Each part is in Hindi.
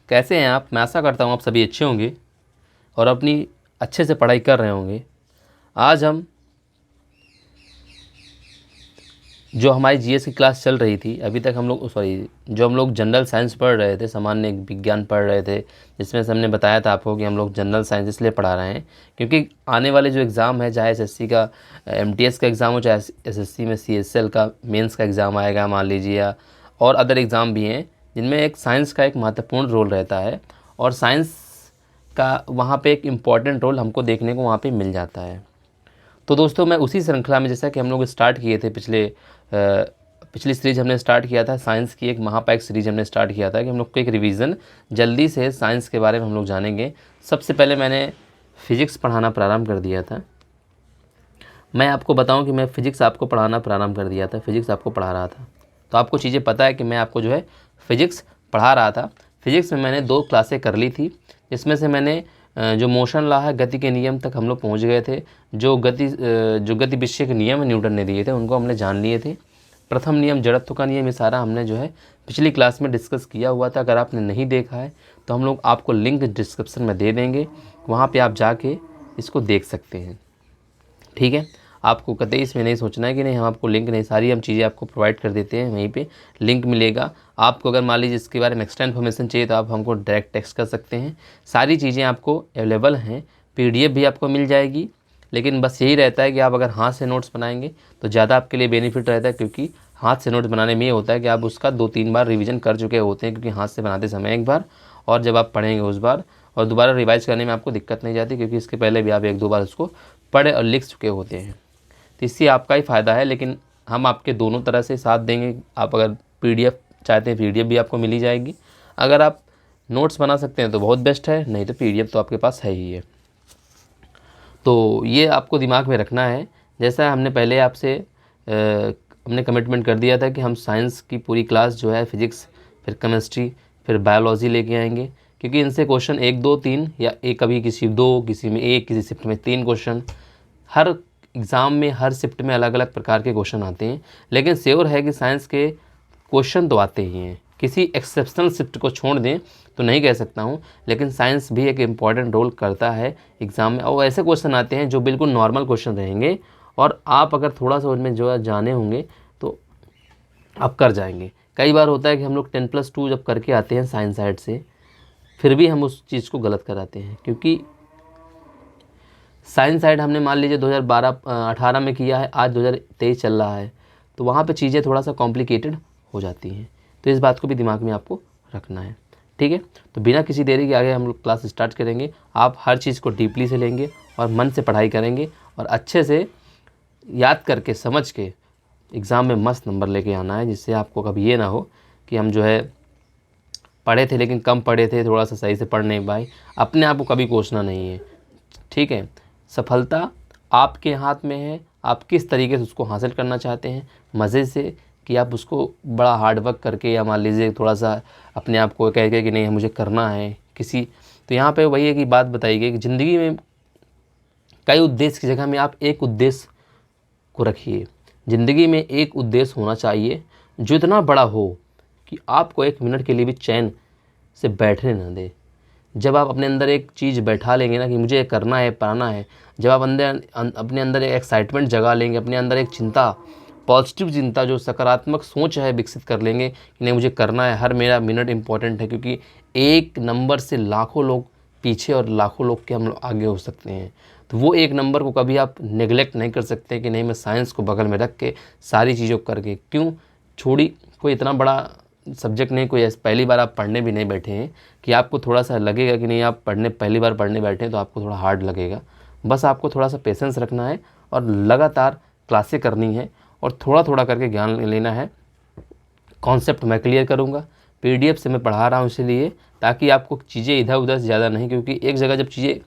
कैसे हैं आप? मैं आशा करता हूँ आप सभी अच्छे होंगे और अपनी अच्छे से पढ़ाई कर रहे होंगे। आज हम जो हमारी जीएस की क्लास चल रही थी, अभी तक हम लोग जो हम लोग जनरल साइंस पढ़ रहे थे, सामान्य विज्ञान पढ़ रहे थे, जिसमें से हमने बताया था आपको कि हम लोग जनरल साइंस इसलिए पढ़ा रहे हैं क्योंकि आने वाले जो एग्ज़ाम है, चाहे एसएससी का एमटीएस का एग्ज़ाम हो, चाहे एसएससी में सीएसएल का मेंस का एग्ज़ाम आएगा मान लीजिए, या और अदर एग्ज़ाम भी हैं जिनमें एक साइंस का एक महत्वपूर्ण रोल रहता है और साइंस का वहाँ पे एक इम्पॉर्टेंट रोल हमको देखने को वहाँ पे मिल जाता है। तो दोस्तों, मैं उसी श्रृंखला में, जैसा कि हम लोग स्टार्ट किए थे पिछली सीरीज हमने स्टार्ट किया था साइंस की, एक महापैक सीरीज हमने स्टार्ट किया था कि हम लोग को एक रिवीजन जल्दी से साइंस के बारे में हम लोग जानेंगे। सबसे पहले मैंने फ़िज़िक्स पढ़ाना प्रारंभ कर दिया था। मैं आपको बताऊं कि मैं फ़िज़िक्स आपको पढ़ाना प्रारंभ कर दिया था, फ़िज़िक्स आपको पढ़ा रहा था। तो आपको चीज़ें पता है कि मैं आपको जो है फ़िज़िक्स पढ़ा रहा था। फ़िज़िक्स में मैंने 2 क्लासें कर ली थी, जिसमें से मैंने जो मोशन लॉ है, गति के नियम तक हम लोग पहुँच गए थे। जो गति विषय के नियम न्यूटन ने दिए थे उनको हमने जान लिए थे। प्रथम नियम, जड़त्व का नियम, ये सारा हमने जो है पिछली क्लास में डिस्कस किया हुआ था। अगर आपने नहीं देखा है तो हम लोग आपको लिंक डिस्क्रिप्शन में दे देंगे, वहाँ पे आप जाके इसको देख सकते हैं। ठीक है, आपको कतई इसमें नहीं सोचना है कि नहीं हम आपको लिंक नहीं, सारी हम चीज़ें आपको प्रोवाइड कर देते हैं, वहीं पे लिंक मिलेगा आपको। अगर मान लीजिए इसके बारे में एक्स्ट्रा इन्फॉर्मेशन चाहिए तो आप हमको डायरेक्ट टेक्स्ट कर सकते हैं। सारी चीज़ें आपको अवेलेबल हैं, पीडीएफ भी आपको मिल जाएगी। लेकिन बस यही रहता है कि आप अगर हाथ से नोट्स बनाएंगे तो ज़्यादा आपके लिए बेनिफिट रहता है, क्योंकि हाथ से नोट्स बनाने में ये होता है कि आप उसका 2-3 बार रिवीजन कर चुके होते हैं, क्योंकि हाथ से बनाते समय एक बार, और जब आप पढ़ेंगे उस बार, और दोबारा रिवाइज करने में आपको दिक्कत नहीं जाती, क्योंकि इसके पहले भी आप 1-2 बार उसको पढ़े और लिख चुके होते हैं। तो इससे आपका ही फ़ायदा है। लेकिन हम आपके दोनों तरह से साथ देंगे। आप अगर पीडीएफ चाहते हैं, पीडीएफ भी आपको मिली जाएगी। अगर आप नोट्स बना सकते हैं तो बहुत बेस्ट है, नहीं तो पीडीएफ तो आपके पास है ही है। तो ये आपको दिमाग में रखना है। जैसा हमने पहले आपसे हमने कमिटमेंट कर दिया था कि हम साइंस की पूरी क्लास जो है, फिज़िक्स, फिर केमिस्ट्री, फिर बायोलॉजी लेके आएंगे, क्योंकि इनसे क्वेश्चन 1, 2, 3 या एक, कभी किसी 2, किसी में 1, किसी शिफ्ट में 3 क्वेश्चन, हर एग्ज़ाम में हर शिफ्ट में अलग अलग प्रकार के क्वेश्चन आते हैं। लेकिन श्योर है कि साइंस के क्वेश्चन तो आते ही हैं, किसी एक्सेप्शनल शिफ्ट को छोड़ दें तो नहीं कह सकता हूँ, लेकिन साइंस भी एक इम्पॉर्टेंट रोल करता है एग्ज़ाम में। और ऐसे क्वेश्चन आते हैं जो बिल्कुल नॉर्मल क्वेश्चन रहेंगे, और आप अगर थोड़ा सा उनमें जो जाने होंगे तो आप कर जाएंगे। कई बार होता है कि हम लोग 10+2 जब करके आते हैं साइंस साइड से, फिर भी हम उस चीज़ को गलत कराते हैं, क्योंकि साइंस साइड हमने मान लीजिए 2018 में किया है, आज 2023 चल रहा है, तो वहाँ पे चीज़ें थोड़ा सा कॉम्प्लिकेटेड हो जाती हैं। तो इस बात को भी दिमाग में आपको रखना है। ठीक है, तो बिना किसी देरी के आगे हम लोग क्लास स्टार्ट करेंगे। आप हर चीज़ को डीपली से लेंगे और मन से पढ़ाई करेंगे और अच्छे से याद करके समझ के एग्ज़ाम में मस्त नंबर लेके आना है, जिससे आपको कभी ये ना हो कि हम जो है पढ़े थे लेकिन कम पढ़े थे, थोड़ा सा सही से पढ़ नहीं पाए। अपने आप को कभी कोसना नहीं है। ठीक है, सफलता आपके हाथ में है, आप किस तरीके से उसको हासिल करना चाहते हैं, मज़े से, कि आप उसको बड़ा हार्ड वर्क करके, या मान लीजिए थोड़ा सा अपने आप को कह के कि नहीं मुझे करना है किसी। तो यहाँ पे वही है कि बात बताई गई कि ज़िंदगी में कई उद्देश्य की जगह में आप एक उद्देश्य को रखिए। ज़िंदगी में एक उद्देश्य होना चाहिए जो इतना बड़ा हो कि आपको 1 मिनट के लिए भी चैन से बैठने ना दे। जब आप अपने अंदर एक चीज़ बैठा लेंगे ना कि मुझे करना है, पाना है, जब आप अपने अंदर एक एक्साइटमेंट जगा लेंगे, अपने अंदर एक चिंता, पॉजिटिव चिंता, जो सकारात्मक सोच है विकसित कर लेंगे कि नहीं मुझे करना है, हर मेरा मिनट इम्पोर्टेंट है, क्योंकि एक नंबर से लाखों लोग पीछे और लाखों लोग के हम लोग आगे हो सकते हैं। तो वो एक नंबर को कभी आप नेगलेक्ट नहीं कर सकते कि नहीं मैं साइंस को बगल में रख के सारी चीज़ों को करके क्यों छोड़ी। कोई इतना बड़ा सब्जेक्ट नहीं, कोई पहली बार आप पढ़ने भी नहीं बैठे हैं कि आपको थोड़ा सा लगेगा कि नहीं आप पहली बार पढ़ने बैठे हैं तो आपको थोड़ा हार्ड लगेगा। बस आपको थोड़ा सा पेशेंस रखना है और लगातार क्लासें करनी है और थोड़ा थोड़ा करके ज्ञान लेना है। कॉन्सेप्ट मैं क्लियर करूँगा, पीडीएफ से मैं पढ़ा रहा हूँ इसलिए ताकि आपको चीज़ें इधर उधर से ज़्यादा नहीं, क्योंकि एक जगह जब चीज़ें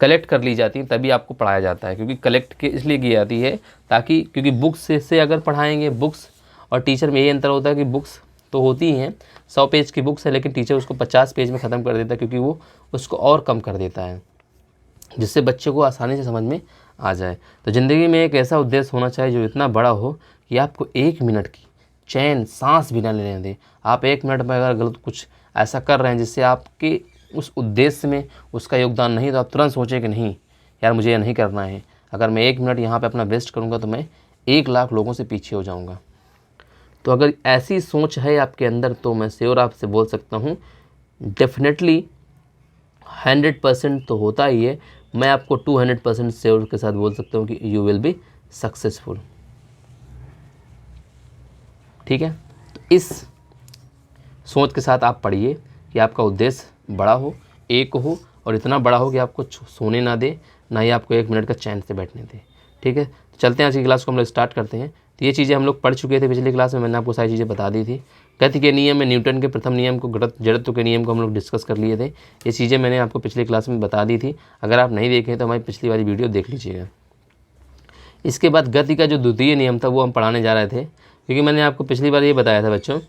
कलेक्ट कर ली जाती हैं तभी आपको पढ़ाया जाता है। क्योंकि कलेक्ट के इसलिए की जाती है ताकि, क्योंकि बुक्स से अगर पढ़ाएंगे, बुक्स और टीचर में यही अंतर होता है कि बुक्स तो होती हैं 100 पेज की बुक्स है, लेकिन टीचर उसको 50 पेज में ख़त्म कर देता है, क्योंकि वो उसको और कम कर देता है जिससे बच्चे को आसानी से समझ में आ जाए। तो ज़िंदगी में एक ऐसा उद्देश्य होना चाहिए जो इतना बड़ा हो कि आपको 1 मिनट की चैन सांस भी ना लेने दें। आप 1 मिनट में अगर गलत कुछ ऐसा कर रहे हैं जिससे आपके उस उद्देश्य में उसका योगदान नहीं, तो आप तुरंत सोचें कि नहीं यार मुझे ये नहीं करना है, अगर मैं 1 मिनट यहाँ पे अपना वेस्ट करूँगा तो मैं 1 लाख लोगों से पीछे हो जाऊँगा। तो अगर ऐसी सोच है आपके अंदर तो मैं श्योर आपसे बोल सकता हूँ डेफिनेटली 100% तो होता ही है, मैं आपको 200% श्योर के साथ बोल सकता हूँ कि यू विल बी सक्सेसफुल। ठीक है, तो इस सोच के साथ आप पढ़िए कि आपका उद्देश्य बड़ा हो, एक हो, और इतना बड़ा हो कि आपको सोने ना दे, ना ही आपको 1 मिनट का चैन से बैठने दे। ठीक है, तो चलते हैं आज की क्लास को हम लोग स्टार्ट करते हैं। तो ये चीज़ें हम लोग पढ़ चुके थे पिछली क्लास में, मैंने आपको सारी चीज़ें बता दी थी। गति के नियम में न्यूटन के प्रथम नियम को, जड़त्व के नियम को हम लोग डिस्कस कर लिए थे। ये चीज़ें मैंने आपको पिछली क्लास में बता दी थी, अगर आप नहीं देखें तो हमारी पिछली वाली वीडियो देख लीजिएगा। इसके बाद गति का जो द्वितीय नियम था वो हम पढ़ाने जा रहे थे, क्योंकि मैंने आपको पिछली बार ये बताया था बच्चों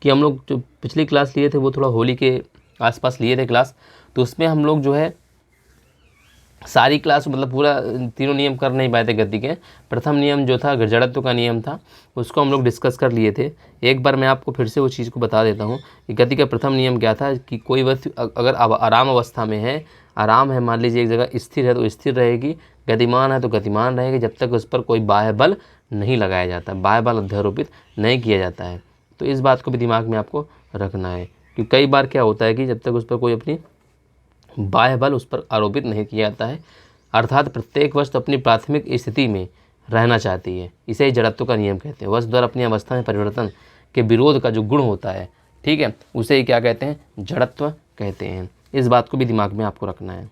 कि हम लोग जो पिछली क्लास लिए थे वो थोड़ा होली के आसपास लिए थे क्लास, तो उसमें हम लोग जो है सारी क्लास मतलब पूरा तीनों नियम कर नहीं पाए थे गति के। प्रथम नियम जो था जड़त्व का नियम था, उसको हम लोग डिस्कस कर लिए थे। एक बार मैं आपको फिर से वो चीज़ को बता देता हूँ कि गति का प्रथम नियम क्या था कि कोई वस्तु अगर आराम अवस्था में है, आराम है, मान लीजिए एक जगह स्थिर है तो स्थिर रहेगी, गतिमान है तो गतिमान रहेगी, जब तक उस पर कोई बाह्य बल नहीं लगाया जाता, बाह्य बल अध्यारोपित नहीं किया जाता है। तो इस बात को भी दिमाग में आपको रखना है कि कई बार क्या होता है कि जब तक उस पर कोई अपनी बाह्य बल उस पर आरोपित नहीं किया जाता है, अर्थात प्रत्येक वस्तु अपनी प्राथमिक स्थिति में रहना चाहती है, इसे ही जड़त्व का नियम कहते हैं। वस्तु द्वारा अपनी अवस्था में परिवर्तन के विरोध का जो गुण होता है, ठीक है, उसे ही क्या कहते हैं, जड़त्व कहते हैं। इस बात को भी दिमाग में आपको रखना है।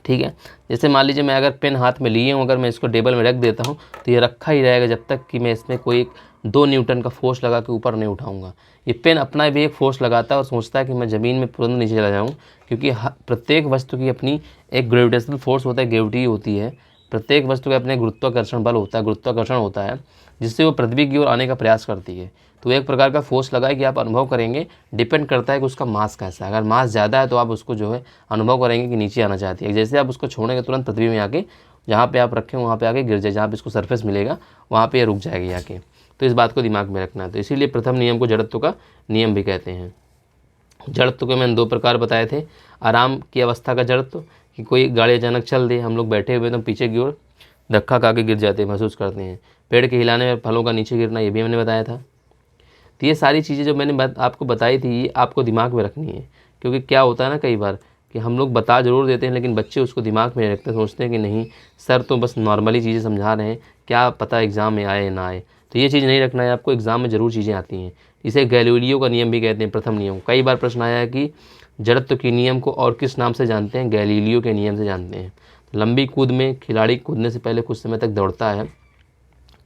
ठीक है, जैसे मान लीजिए मैं अगर पेन हाथ में लिए हूँ, अगर मैं इसको टेबल में रख देता हूँ तो ये रखा ही रहेगा जब तक कि मैं इसमें कोई 2 न्यूटन का फोर्स लगा के ऊपर नहीं उठाऊंगा। ये पेन अपना भी एक फोर्स लगाता है और सोचता है कि मैं ज़मीन में तुरंत नीचे चला जाऊँ, क्योंकि प्रत्येक वस्तु की अपनी एक ग्रेविटेशनल फोर्स होता है, ग्रेविटी होती है। प्रत्येक वस्तु का अपने गुरुत्वाकर्षण बल होता है, गुरुत्वाकर्षण होता है, जिससे वो पृथ्वी की ओर आने का प्रयास करती है। तो एक प्रकार का फोर्स लगा है कि आप अनुभव करेंगे, डिपेंड करता है कि उसका मास कैसा है। अगर मास ज़्यादा है तो आप उसको जो है अनुभव करेंगे कि नीचे आना चाहती है। जैसे आप उसको छोड़ेंगे तुरंत पृथ्वी में आके जहाँ पे आप रखें वहाँ पे आके गिर जाए, जहाँ पे इसको सरफेस मिलेगा वहाँ पे रुक जाएगी आके। तो इस बात को दिमाग में रखना है। तो इसीलिए प्रथम नियम को जड़त्व का नियम भी कहते हैं। जड़त्व के मैंने 2 प्रकार बताए थे। आराम की अवस्था का जड़त्व कि कोई गाड़ी अचानक चल दे, हम लोग बैठे हुए तो पीछे की ओर धक्का खा के गिर जाते हैं, महसूस करते हैं। पेड़ के हिलाने में फलों का नीचे गिरना, ये भी मैंने बताया था। तो ये सारी चीज़ें जो मैंने आपको बताई थी ये आपको दिमाग में रखनी है, क्योंकि क्या होता है ना कई बार कि हम लोग बता ज़रूर देते हैं लेकिन बच्चे उसको दिमाग में रखते हैं, सोचते हैं कि नहीं सर तो बस नॉर्मली चीज़ें समझा रहे हैं, क्या पता एग्ज़ाम में आए ना आए। तो ये चीज़ नहीं रखना है आपको, एग्ज़ाम में ज़रूर चीज़ें आती हैं। इसे गैलीलियो का नियम भी कहते हैं, प्रथम नियम। कई बार प्रश्न आया है कि जड़त्व के नियम को और किस नाम से जानते हैं, गैलीलियो के नियम से जानते हैं। लंबी कूद में खिलाड़ी कूदने से पहले कुछ समय तक दौड़ता है,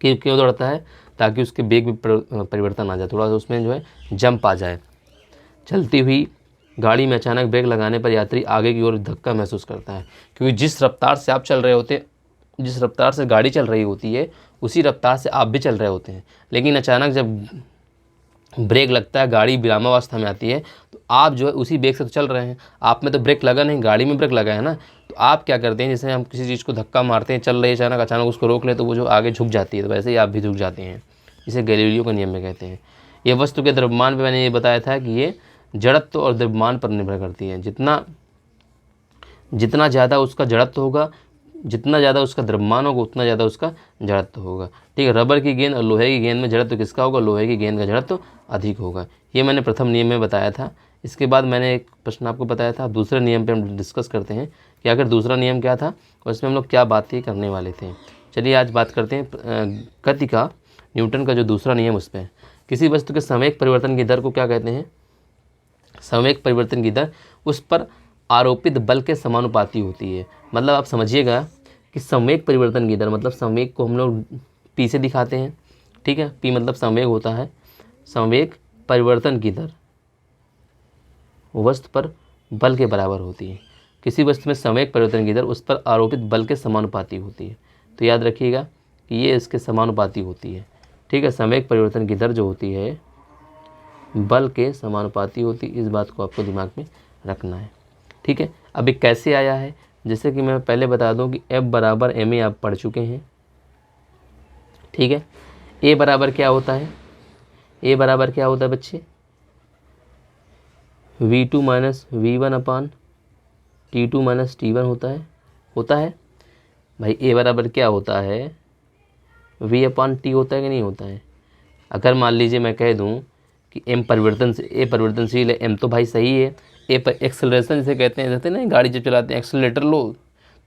क्यों दौड़ता है, ताकि उसके वेग में परिवर्तन आ जाए, थोड़ा सा उसमें जो है जंप आ जाए। चलती हुई गाड़ी में अचानक ब्रेक लगाने पर यात्री आगे की ओर धक्का महसूस करता है, क्योंकि जिस रफ्तार से आप चल रहे होते, जिस रफ्तार से गाड़ी चल रही होती है उसी रफ्तार से आप भी चल रहे होते हैं, लेकिन अचानक जब ब्रेक लगता है, गाड़ी विरामावस्था में आती है, तो आप जो है उसी ब्रेक से तो चल रहे हैं, आप में तो ब्रेक लगा नहीं, गाड़ी में ब्रेक लगा है ना। तो आप क्या करते हैं, जैसे हम किसी चीज़ को धक्का मारते हैं, चल रही है अचानक उसको रोक लें तो वो जो आगे झुक जाती है, तो वैसे ही आप भी झुक जाते हैं। इसे गैलीलियो का नियम में कहते हैं। ये वस्तु के द्रव्यमान पर मैंने ये बताया था कि ये जड़त्व और द्रव्यमान पर निर्भर करती है। जितना ज़्यादा उसका जड़त्व होगा, जितना ज़्यादा उसका द्रव्यमान होगा, उतना ज़्यादा उसका जड़त्व होगा। ठीक है, रबर की गेंद और लोहे की गेंद में जड़त्व किसका होगा, लोहे की गेंद का जड़त्व अधिक होगा। ये मैंने प्रथम नियम में बताया था। इसके बाद मैंने एक प्रश्न आपको बताया था, दूसरे नियम पे हम डिस्कस करते हैं कि आखिर दूसरा नियम क्या था और इसमें हम लोग क्या बातें करने वाले थे। चलिए आज बात करते हैं गति का, न्यूटन का जो दूसरा नियम उस पर। किसी वस्तु के संवेग परिवर्तन की दर को क्या कहते हैं, संवेग परिवर्तन की दर उस पर आरोपित बल के समानुपाती होती है। मतलब आप समझिएगा कि संवेग परिवर्तन की दर, मतलब संवेग को हम लोग पी से दिखाते हैं। ठीक है, पी मतलब संवेग होता है, संवेग परिवर्तन की दर वस्तु पर बल के बराबर होती है। किसी वस्तु में संवेग परिवर्तन की दर उस पर आरोपित बल के समानुपाती होती है। तो याद रखिएगा कि ये इसके समानुपाती होती है। ठीक है, संवेग परिवर्तन की दर जो होती है बल के समानुपाती होती, इस बात को आपको दिमाग में रखना है। ठीक है, अभी कैसे आया है, जैसे कि मैं पहले बता दूं कि F बराबर ma आप पढ़ चुके हैं। ठीक है, A बराबर क्या होता है, A बराबर क्या होता है बच्चे, V2 माइनस V1 अपान T2 माइनस T1 होता है भाई। A बराबर क्या होता है, V अपान T होता है कि नहीं होता है। अगर मान लीजिए मैं कह दूं कि A परिवर्तनशील है, M तो भाई सही है। A पर एक्सेलरेशन जिसे कहते हैं ना, गाड़ी जब चलाते हैं एक्सेलरेटर लो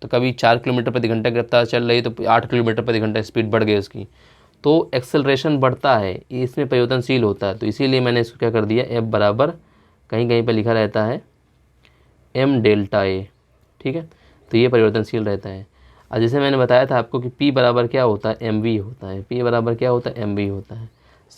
तो कभी 4 किलोमीटर प्रति घंटा की रफ्तार चल रही है तो 8 किलोमीटर प्रति घंटा स्पीड बढ़ गई उसकी, तो एक्सेलरेशन बढ़ता है, इसमें परिवर्तनशील होता है। तो इसीलिए मैंने इसको क्या कर दिया, F बराबर कहीं कहीं पर लिखा रहता है M डेल्टा A, ठीक है। तो ये परिवर्तनशील रहता है। और जैसे मैंने बताया था आपको कि P बराबर क्या होता है, mv होता है। P बराबर क्या होता है, mv होता है।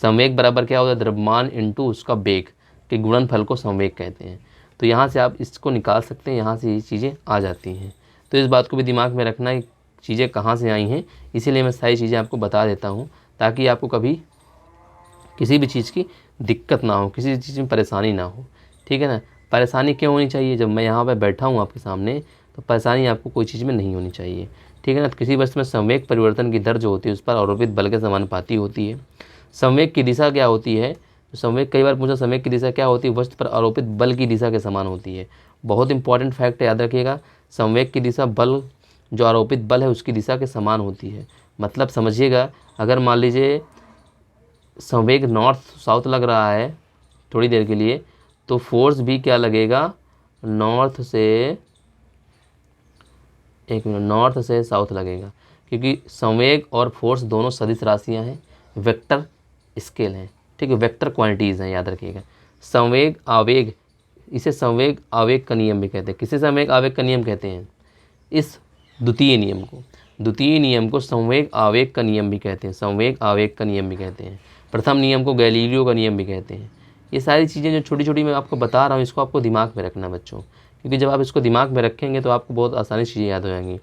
संवेग बराबर क्या होता है, द्रव्यमान इंटू उसका वेग के गुणनफल को संवेग कहते हैं। तो यहाँ से आप इसको निकाल सकते हैं, यहाँ से ये चीज़ें आ जाती हैं। तो इस बात को भी दिमाग में रखना है, चीज़ें कहाँ से आई हैं, इसीलिए मैं सारी चीज़ें आपको बता देता हूँ ताकि आपको कभी किसी भी चीज़ की दिक्कत ना हो, किसी चीज़ में परेशानी ना हो, ठीक है ना। परेशानी क्यों होनी चाहिए, जब मैं यहाँ पर बैठा हूँ आपके सामने तो परेशानी आपको कोई चीज़ में नहीं होनी चाहिए, ठीक है ना। तो किसी वस्तु में संवेग परिवर्तन की दर जो होती है उस पर आरोपित बल के समानुपाती होती है। संवेग की दिशा क्या होती है, तो संवेग कई बार पूछा, संवेग की दिशा क्या होती है, वस्तु पर आरोपित बल की दिशा के समान होती है। बहुत इंपॉर्टेंट फैक्ट है, याद रखिएगा। संवेग की दिशा बल, जो आरोपित बल है उसकी दिशा के समान होती है। मतलब समझिएगा, अगर मान लीजिए संवेग नॉर्थ साउथ लग रहा है थोड़ी देर के लिए, तो फोर्स भी क्या लगेगा, नॉर्थ से साउथ लगेगा, क्योंकि संवेग और फोर्स दोनों सदिश राशियां हैं, वेक्टर स्केल हैं, ठीक है, वेक्टर क्वांटिटीज़ हैं, याद रखिएगा। संवेग आवेग, इसे संवेग आवेग का नियम भी कहते हैं। किसे संवेग आवेग का नियम कहते हैं, इस द्वितीय नियम को संवेग आवेग का नियम भी कहते हैं, संवेग आवेग का नियम भी कहते हैं। प्रथम नियम को गैलीलियो का नियम भी कहते हैं। ये सारी चीज़ें जो छोटी छोटी मैं आपको बता रहा हूँ, इसको आपको दिमाग में रखना बच्चों, क्योंकि जब आप इसको दिमाग में रखेंगे तो आपको बहुत आसानी से चीज़ें याद हो जाएंगी।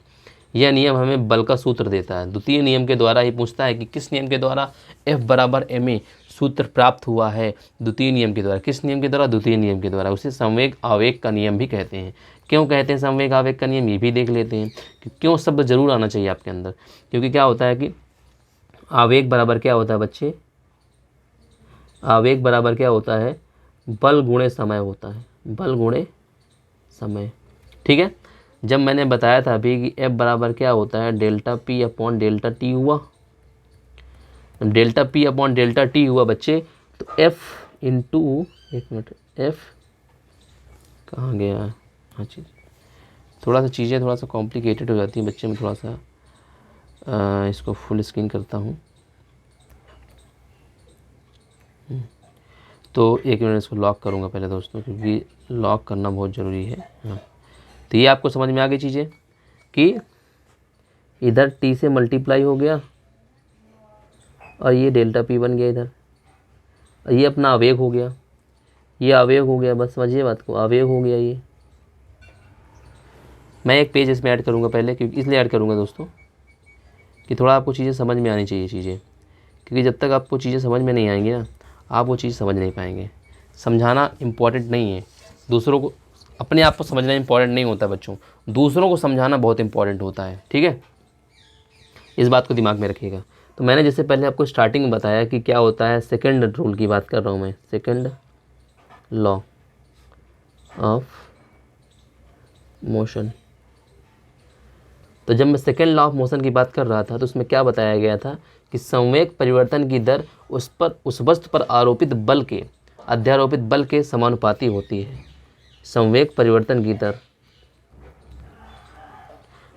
यह नियम हमें बल का सूत्र देता है। द्वितीय नियम के द्वारा ही पूछता है कि किस नियम के द्वारा F बराबर ma सूत्र प्राप्त हुआ है, द्वितीय नियम के द्वारा। किस नियम के द्वारा, द्वितीय नियम के द्वारा। उसे संवेग आवेग का नियम भी कहते हैं। क्यों कहते हैं संवेग आवेग का नियम, ये भी देख लेते हैं कि क्यों शब्द जरूर आना चाहिए आपके अंदर। क्योंकि क्या होता है कि आवेग बराबर क्या होता है बच्चे, आवेग बराबर क्या होता है, बल गुणे समय होता है, बल गुणे समय, ठीक है। जब मैंने बताया था अभी कि F बराबर क्या होता है, delta P upon delta T हुआ, delta P upon delta T हुआ बच्चे। तो F इंटू, एक मिनट, F कहाँ गया, हाँ चीज़ थोड़ा सा चीज़ें थोड़ा सा कॉम्प्लिकेटेड हो जाती हैं बच्चे में, थोड़ा सा इसको फुल स्क्रीन करता हूँ। तो एक मिनट इसको लॉक करूँगा पहले दोस्तों, क्योंकि लॉक करना बहुत ज़रूरी है। हाँ, तो ये आपको समझ में आ गई चीज़ें कि इधर T से मल्टीप्लाई हो गया और ये डेल्टा P बन गया इधर, और ये अपना आवेग हो गया, ये आवेग हो गया, बस समझिए बात को, आवेग हो गया ये। मैं एक पेज इसमें ऐड करूँगा पहले, क्योंकि इसलिए ऐड करूँगा दोस्तों कि थोड़ा आपको चीज़ें समझ में आनी चाहिए चीज़ें, क्योंकि जब तक आपको चीज़ें समझ में नहीं आएंगी ना, आप वो चीज़ समझ नहीं पाएंगे। समझाना इम्पॉर्टेंट नहीं है, दूसरों को, अपने आप को समझना इम्पॉर्टेंट नहीं होता बच्चों, दूसरों को समझाना बहुत इंपॉर्टेंट होता है, ठीक है। इस बात को दिमाग में रखिएगा। तो मैंने जैसे पहले आपको स्टार्टिंग में बताया कि क्या होता है, सेकंड रूल की बात कर रहा हूँ मैं, सेकंड लॉ ऑफ मोशन। तो जब मैं सेकेंड लॉ ऑफ मोशन की बात कर रहा था तो उसमें क्या बताया गया था कि संवेग परिवर्तन की दर उस वस्तु पर आरोपित बल के अध्यारोपित बल के समानुपाती होती है। संवेग परिवर्तन की दर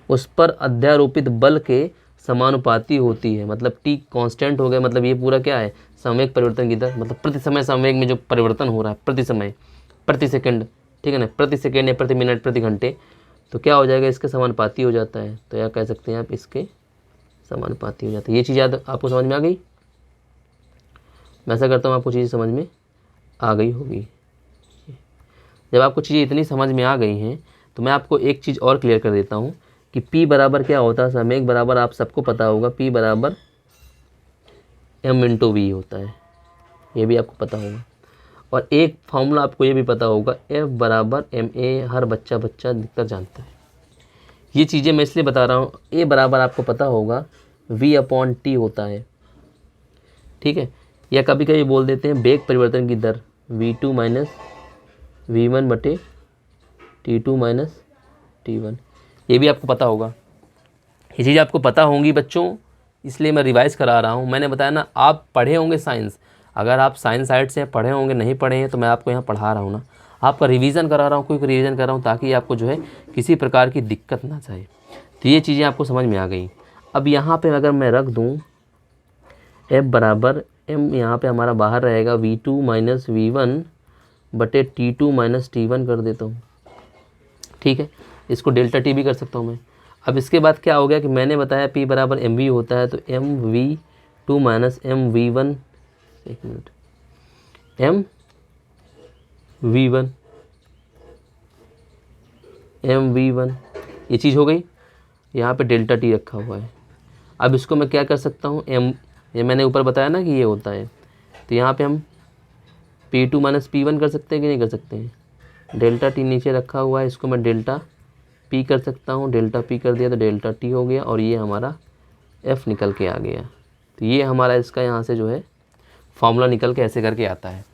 उस पर अध्यारोपित बल के समानुपाती होती है। मतलब T कांस्टेंट हो गया, मतलब ये पूरा क्या है, संवेग परिवर्तन की दर, मतलब प्रति समय संवेग में जो परिवर्तन हो रहा है, प्रति समय, प्रति सेकंड, ठीक है ना, प्रति सेकंड या प्रति मिनट, प्रति घंटे, तो क्या हो जाएगा, इसके समानुपाती हो जाता है। तो या कह सकते हैं आप इसके समानुपाती हो जाता है। ये चीज़ याद आपको समझ में आ गई। मैं ऐसा करता हूँ आपको चीज़ें समझ में आ गई होगी। जब आपको चीज़ें इतनी समझ में आ गई हैं तो मैं आपको एक चीज़ और क्लियर कर देता हूँ कि P बराबर क्या होता है, संवेग बराबर आप सबको पता होगा, P बराबर M इंटू V होता है, ये भी आपको पता होगा। और एक फॉर्मूला आपको ये भी पता होगा, F बराबर MA, हर बच्चा अधिकतर जानता है। ये चीज़ें मैं इसलिए बता रहा हूँ, A बराबर आपको पता होगा V अपॉन T होता है, ठीक है। या कभी कभी बोल देते हैं वेग परिवर्तन की दर V2 माइनस V1 बटे T2 माइनस T1। ये भी आपको पता होगा, ये चीज़ आपको पता होंगी बच्चों, इसलिए मैं रिवाइज़ करा रहा हूँ। मैंने बताया ना, आप पढ़े होंगे साइंस, अगर आप साइंस साइड से पढ़े होंगे, नहीं पढ़े हैं तो मैं आपको यहाँ पढ़ा रहा हूँ ना, आपका रिवीजन करा रहा हूँ, क्विक रिवीजन कर रहा हूँ, ताकि आपको जो है किसी प्रकार की दिक्कत ना जाए। तो ये चीज़ें आपको समझ में आ गई। अब यहाँ पे अगर मैं रख दूँ F बराबर M, यहाँ पे हमारा बाहर रहेगा V2 माइनस V1 बटे T2 माइनस T1 कर देता हूँ, ठीक है। इसको डेल्टा टी भी कर सकता हूँ मैं। अब इसके बाद क्या हो गया कि मैंने बताया P बराबर MV होता है, तो MV2 माइनस MV1, एक मिनट, MV1 ये चीज़ हो गई। यहाँ पे डेल्टा टी रखा हुआ है। अब इसको मैं क्या कर सकता हूँ, ये मैंने ऊपर बताया ना कि ये होता है, तो यहाँ पे हम P2 माइनस P1 कर सकते हैं कि नहीं कर सकते हैं। डेल्टा टी नीचे रखा हुआ है, इसको मैं डेल्टा P कर सकता हूँ, डेल्टा P कर दिया तो डेल्टा टी हो गया, और ये हमारा F निकल के आ गया। तो ये हमारा इसका यहाँ से जो है फॉर्मूला निकल के ऐसे करके आता है।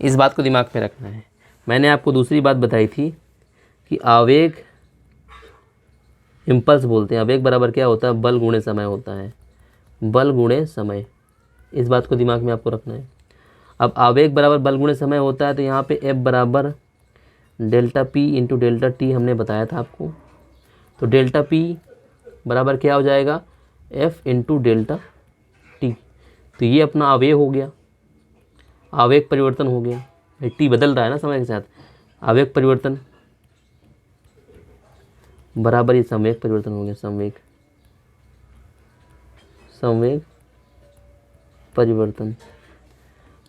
इस बात को दिमाग में रखना है। मैंने आपको दूसरी बात बताई थी कि आवेग, इम्पल्स बोलते हैं, आवेग बराबर क्या होता है, बल गुणे समय होता है, बल गुणे समय। इस बात को दिमाग में आपको रखना है। अब आवेग बराबर बल गुणे समय होता है, तो यहाँ पे F बराबर delta P into delta T हमने बताया था आपको। तो डेल्टा P बराबर क्या हो जाएगा, F इंटू डेल्टा टी। तो ये अपना आवेग हो गया, आवेग परिवर्तन हो गया। टी बदल रहा है ना समय के साथ, आवेग परिवर्तन बराबर ये संवेग परिवर्तन हो गया, संवेग परिवर्तन।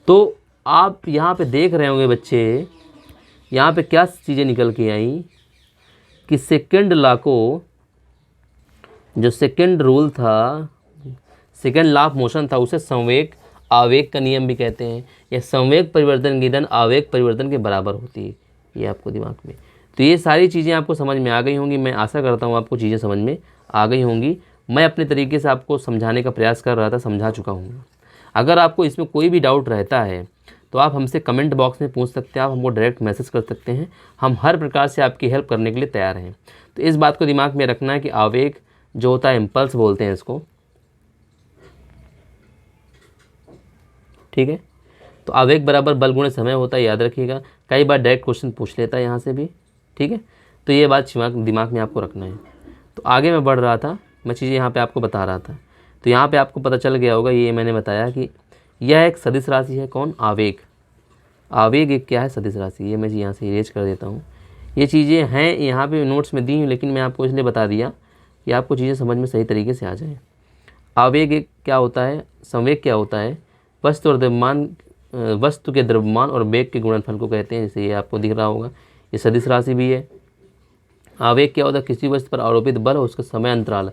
तो आप यहाँ पे देख रहे होंगे बच्चे, यहाँ पे क्या चीज़ें निकल के आई कि सेकंड लॉ को, जो सेकंड रूल था, सेकंड लॉ ऑफ मोशन था, उसे संवेग आवेग का नियम भी कहते हैं, या संवेग परिवर्तन की धन आवेग परिवर्तन के बराबर होती है। ये आपको दिमाग में, तो ये सारी चीज़ें आपको समझ में आ गई होंगी। मैं आशा करता हूँ आपको चीज़ें समझ में आ गई होंगी। मैं अपने तरीके से आपको समझाने का प्रयास कर रहा था, समझा चुका हूँ। अगर आपको इसमें कोई भी डाउट रहता है तो आप हमसे कमेंट बॉक्स में पूछ सकते हैं, आप हमको डायरेक्ट मैसेज कर सकते हैं। हम हर प्रकार से आपकी हेल्प करने के लिए तैयार हैं। तो इस बात को दिमाग में रखना है कि आवेग जो होता है, इम्पल्स बोलते हैं इसको, ठीक है। तो आवेग बराबर बल गुणे समय होता है, याद रखिएगा। कई बार डायरेक्ट क्वेश्चन पूछ लेता है यहाँ से भी, ठीक है। तो ये बात दिमाग में आपको रखना है। तो आगे मैं बढ़ रहा था, मैं चीज़ें यहाँ पे आपको बता रहा था। तो यहाँ पे आपको पता चल गया होगा, ये मैंने बताया कि यह एक सदिश राशि है। कौन, आवेग। आवेग एक क्या है, सदिश राशि। ये मैं यहाँ से इरेज कर देता हूँ। ये चीज़ें हैं यहाँ पे नोट्स में दी हुई, लेकिन मैं आपको इसलिए बता दिया कि आपको चीज़ें समझ में सही तरीके से आ जाए। आवेग एक क्या होता है, संवेग क्या होता है, वस्तु और द्रव्यमान, वस्तु के द्रव्यमान और वेग के गुणनफल को कहते हैं। जैसे ये आपको दिख रहा होगा, ये सदिश राशि भी है। आवेग क्या होता है, किसी वस्तु पर आरोपित बल और उसके समय अंतराल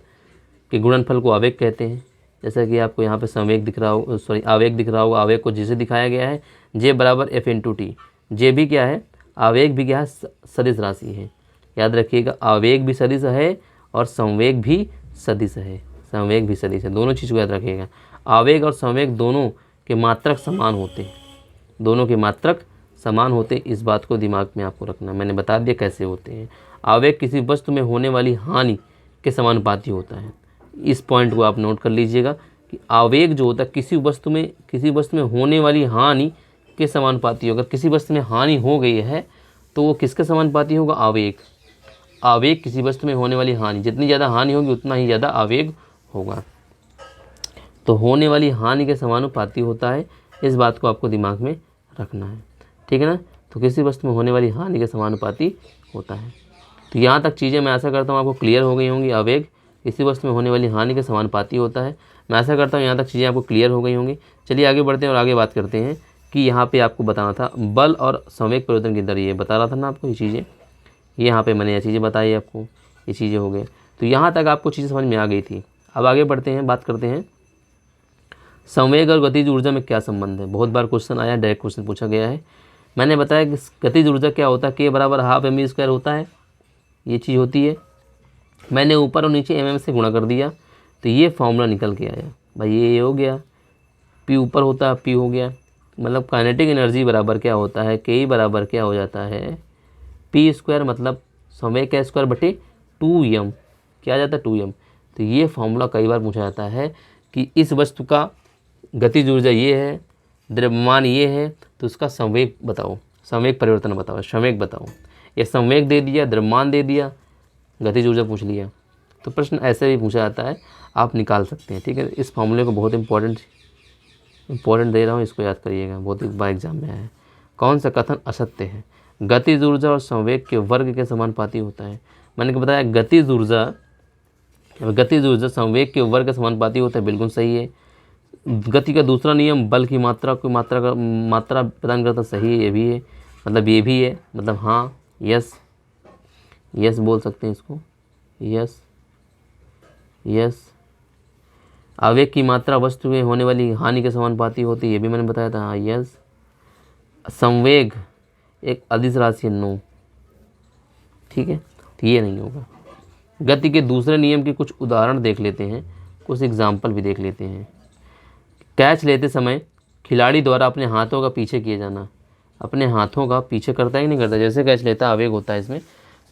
के गुणनफल को आवेग कहते हैं। जैसा कि आपको यहाँ पे संवेग दिख रहा हो, सॉरी आवेग दिख रहा होगा। आवेग को जिसे दिखाया गया है जे बराबर F इंटू टी। जे भी क्या है, आवेग भी क्या है, सदिश राशि है। याद रखिएगा, आवेग भी सदिश है और संवेग भी सदिश है, संवेग भी सदिश है। दोनों चीज़ को याद रखिएगा। आवेग और संवेग दोनों के मात्रक समान होते हैं, दोनों के मात्रक समान होते हैं। इस बात को दिमाग में आपको रखना। मैंने बता दिया कैसे होते हैं। आवेग किसी वस्तु में होने वाली हानि के समानुपाती होता है। इस पॉइंट को आप नोट कर लीजिएगा कि आवेग जो होता है किसी वस्तु में होने वाली हानि के समानुपाती होगा। अगर किसी वस्तु में हानि हो गई है तो वो किसके समानुपाती होगा, आवेग। आवेग किसी वस्तु में होने वाली हानि, जितनी ज़्यादा हानि होगी उतना ही ज़्यादा आवेग होगा। तो होने वाली हानि के समानुपाती होता है। इस बात को आपको दिमाग में रखना है, ठीक है ना। तो किसी वस्तु में होने वाली हानि के समानुपाती होता है। तो यहाँ तक चीज़ें मैं आशा करता हूँ आपको क्लियर हो गई होंगी। आवेग किसी वस्तु में होने वाली हानि के समानुपाती होता है। मैं आशा करता हूँ यहाँ तक चीज़ें आपको क्लियर हो गई होंगी। चलिए आगे बढ़ते हैं और आगे बात करते हैं कि यहाँ पे आपको बताना था बल और संवेग परिवर्तन की दर। ये बता रहा था ना आपको, ये चीज़ें, ये यहाँ पे मैंने ये चीज़ें बताई आपको, ये चीज़ें हो गई। तो यहाँ तक आपको चीज़ें समझ में आ गई थी। अब आगे बढ़ते हैं, बात करते हैं संवेग और गतिज ऊर्जा में क्या संबंध है। बहुत बार क्वेश्चन आया, डायरेक्ट क्वेश्चन पूछा गया है। मैंने बताया कि गतिज ऊर्जा क्या होता है, के बराबर हाफ mv² होता है, ये चीज़ होती है। मैंने ऊपर और नीचे mm से गुणा कर दिया तो ये फॉर्मूला निकल के आया। भाई ये हो गया, p ऊपर होता है p हो गया, मतलब काइनेटिक एनर्जी बराबर क्या होता है, के बराबर क्या हो जाता है, पी स्क्वायर मतलब संवेग का स्क्वायर बटे 2m, क्या आ जाता है 2m। तो ये फॉर्मूला कई बार पूछा जाता है कि इस वस्तु का गतिज ऊर्जा ये है, द्रव्यमान ये है, तो उसका संवेग बताओ, संवेग परिवर्तन बताओ, संवेग बताओ। ये संवेग दे दिया, द्रव्यमान दे दिया, गतिज ऊर्जा पूछ लिया। तो प्रश्न ऐसे भी पूछा जाता है, आप निकाल सकते हैं। ठीक है, इस फॉर्मूले को बहुत इंपॉर्टेंट दे रहा हूँ, इसको याद करिएगा, बहुत एक बार एग्जाम में आया है। कौन सा कथन असत्य है, गतिज ऊर्जा और संवेग के वर्ग के समानुपाती होता है। मैंने बताया गतिज ऊर्जा संवेग के वर्ग के समानुपाती होता है, बिल्कुल सही है। गति का दूसरा नियम बल की मात्रा प्रदान करता, सही है, ये भी है, मतलब ये भी है, मतलब हाँ, यस बोल सकते हैं इसको, यस। आवेग की मात्रा वस्तु में होने वाली हानि के समानुपाती होती है, ये भी मैंने बताया था, हाँ यस। संवेग एक अदिश राशि है, नो, ठीक है, तो ये नहीं होगा। गति के दूसरे नियम के कुछ उदाहरण देख लेते हैं, कुछ एग्जाम्पल भी देख लेते हैं। कैच लेते समय खिलाड़ी द्वारा अपने हाथों का पीछे किए जाना, अपने हाथों का पीछे करता है कि नहीं करता, जैसे कैच लेता आवेग होता है इसमें,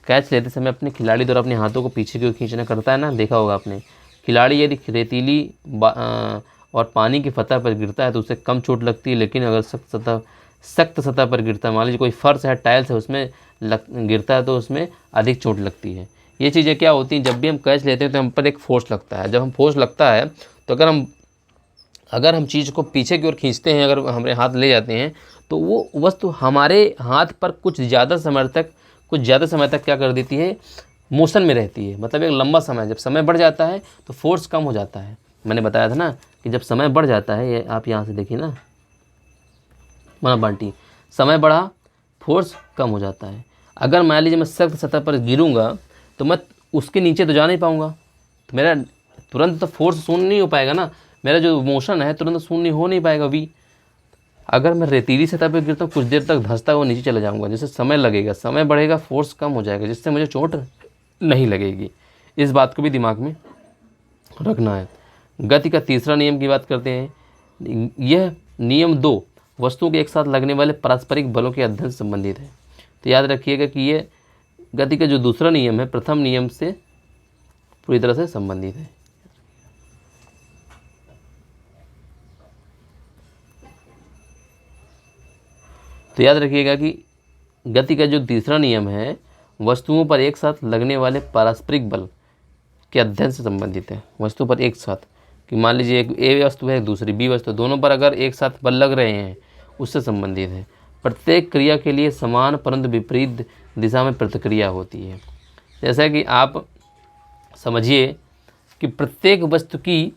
कैच लेते समय अपने खिलाड़ी द्वारा अपने हाथों को पीछे की ओर खींचना करता है ना, देखा होगा आपने। खिलाड़ी यदि रेतीली और पानी की सतह पर गिरता है तो उसे कम चोट लगती है, लेकिन अगर सख्त सतह पर गिरता है, मान लीजिए कोई फर्श है, टाइल्स है, उसमें गिरता है तो उसमें अधिक चोट लगती है। ये चीज़ें क्या होती हैं, जब भी हम कैच लेते हैं तो हम पर एक फोर्स लगता है। जब हम फोर्स लगता है तो अगर हम चीज़ को पीछे की ओर खींचते हैं, अगर हमारे हाथ ले जाते हैं, तो वो वस्तु हमारे हाथ पर कुछ ज़्यादा समय तक क्या कर देती है, मोशन में रहती है। मतलब एक लंबा समय, जब समय बढ़ जाता है तो फोर्स कम हो जाता है। मैंने बताया था ना कि जब समय बढ़ जाता है, ये आप यहाँ से देखिए ना, माना बाल्टी, समय बढ़ा, फोर्स कम हो जाता है। अगर मान लीजिए मैं सख्त सतह पर गिरूंगा तो मैं उसके नीचे तो जा नहीं पाऊंगा, तो मेरा तुरंत तो फोर्स शून्य नहीं हो पाएगा ना, मेरा जो मोशन है तुरंत शून्य हो नहीं पाएगा भी। अगर मैं रेतीली सतह पर गिरता हूँ, कुछ देर तक धंसता हुआ नीचे चला जाऊंगा, जैसे समय लगेगा, समय बढ़ेगा, फोर्स कम हो जाएगा, जिससे मुझे चोट नहीं लगेगी। इस बात को भी दिमाग में रखना है। गति का तीसरा नियम की बात करते हैं। यह नियम 2 वस्तुओं के एक साथ लगने वाले पारस्परिक बलों के अध्ययन से संबंधित है। तो याद रखिएगा कि ये गति का जो दूसरा नियम है प्रथम नियम से पूरी तरह से संबंधित है। तो याद रखिएगा कि गति का जो तीसरा नियम है वस्तुओं पर एक साथ लगने वाले पारस्परिक बल के अध्ययन से संबंधित है। वस्तु पर एक साथ, कि मान लीजिए एक ए वस्तु है, दूसरी बी वस्तु, दोनों पर अगर एक साथ बल लग रहे हैं, उससे संबंधित है। प्रत्येक क्रिया के लिए समान परंतु विपरीत दिशा में प्रतिक्रिया होती है। जैसा कि आप समझिए कि प्रत्येक वस्तु की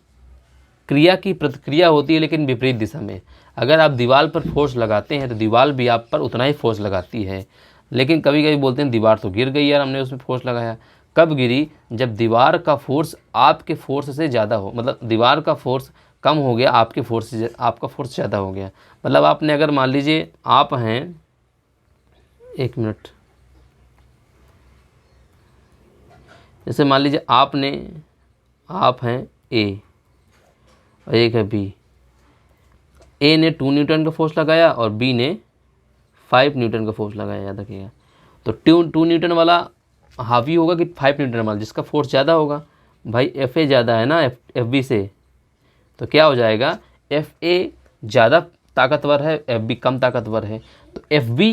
क्रिया की प्रतिक्रिया होती है, लेकिन विपरीत दिशा में। अगर आप दीवार पर फोर्स लगाते हैं तो दीवार भी आप पर उतना ही फोर्स लगाती है, लेकिन कभी कभी बोलते हैं दीवार तो गिर गई यार, हमने उसमें फोर्स लगाया। कब गिरी, जब दीवार का फोर्स आपके फोर्स से ज़्यादा हो, मतलब दीवार का फोर्स कम हो गया, आपका फोर्स ज़्यादा हो गया। मतलब आपने, अगर मान लीजिए आप हैं, एक मिनट, जैसे मान लीजिए आप हैं ए और एक है बी। ए ने 2 न्यूटन का फोर्स लगाया और बी ने 5 न्यूटन का फोर्स लगाया, याद रखिएगा। तो 2 न्यूटन वाला हावी होगा कि 5 न्यूटन वाला, जिसका फोर्स ज़्यादा होगा। भाई एफ ए ज़्यादा है ना एफ बी से, तो क्या हो जाएगा, एफ ए ज़्यादा ताकतवर है, एफ बी कम ताकतवर है, तो एफ बी